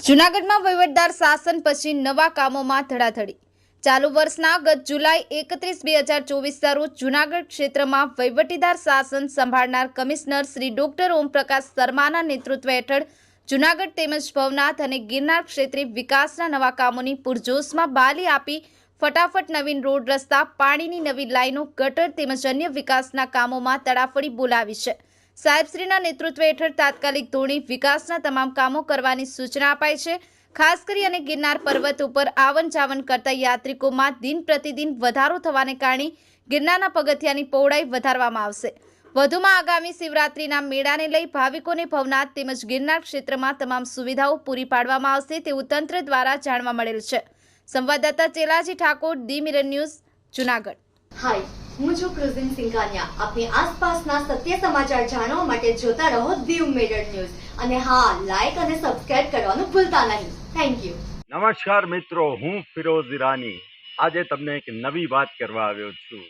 જૂનાગઢમાં વહીવટદાર શાસન પછી નવા કામોમાં ધડાધડી. ચાલુ વર્ષના ગત જુલાઈ 31, 2024 રોજ જૂનાગઢ ક્ષેત્રમાં વહીવટીદાર શાસન સંભાળનાર કમિશનર શ્રી ડોક્ટર ઓમપ્રકાશ શર્માના નેતૃત્વ હેઠળ જૂનાગઢ તેમજ ભવનાથ અને ગિરનાર ક્ષેત્રે વિકાસના નવા કામોની પૂરજોશમાં બાલી આપી ફટાફટ નવીન રોડ રસ્તા, પાણીની નવી લાઈનો, ગટર તેમજ અન્ય વિકાસના કામોમાં તડાફડી બોલાવી છે. સાહેબશ્રીના નેતૃત્વ હેઠળ તાત્કાલિક ધોરણે વિકાસના તમામ કામો કરવાની સૂચના અપાઈ છે. ખાસ કરી અને ગિરનાર પર્વત ઉપર આવન જાવન કરતા યાત્રિકોમાં દિન પ્રતિદિન વધારો થવાને કારણે ગિરનારના પગથિયાની પહોળાઈ વધારવામાં આવશે. વધુમાં આગામી શિવરાત્રીના મેળાને લઈ ભાવિકોને ભવનાથ તેમજ ગિરનાર ક્ષેત્રમાં તમામ સુવિધાઓ પૂરી પાડવામાં આવશે તેવું તંત્ર દ્વારા જાણવા મળેલ છે. સંવાદદાતા Chelaji Thakor, The Mirror News, Junagadh. Hi, હું છું ક્રુઝિન સિંઘાનિયા. આપની આસપાસના સત્ય સમાચાર જાણવા માટે જોતા રહો ધી મિરર ન્યૂઝ. અને હા, લાઈક અને સબસ્ક્રાઇબ કરવાનું ભૂલતા નહીં. Thank you. નમસ્કાર મિત્રો, હું ફિરોઝ ઈરાની આજે તમને એક નવી વાત કરવા આવ્યો છું.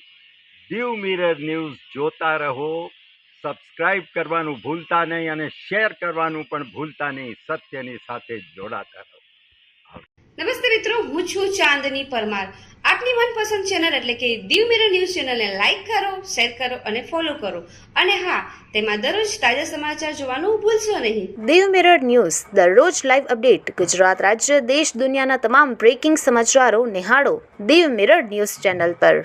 ધી મિરર ન્યૂઝ જોતા રહો, સબસ્ક્રાઇબ કરવાનું ભૂલતા નહીં અને શેર કરવાનું પણ ભૂલતા નહીં. સત્યની સાથે જોડાતા રહો. નમસ્તે મિત્રો, હું છું ચાંદની પરમાર. આપની મનપસંદ ચેનલ એટલે કે ધી મિરર ન્યૂઝ ચેનલને લાઈક કરો, શેર કરો અને ફોલો કરો. અને હા, તેમાં દરરોજ તાજા સમાચાર જોવાનું ભૂલશો નહીં. ધી મિરર ન્યૂઝ દરરોજ લાઈવ અપડેટ ગુજરાત રાજ્ય, દેશ, દુનિયાના તમામ બ્રેકિંગ સમાચારો નિહાળો ધી મિરર ન્યૂઝ ચેનલ પર.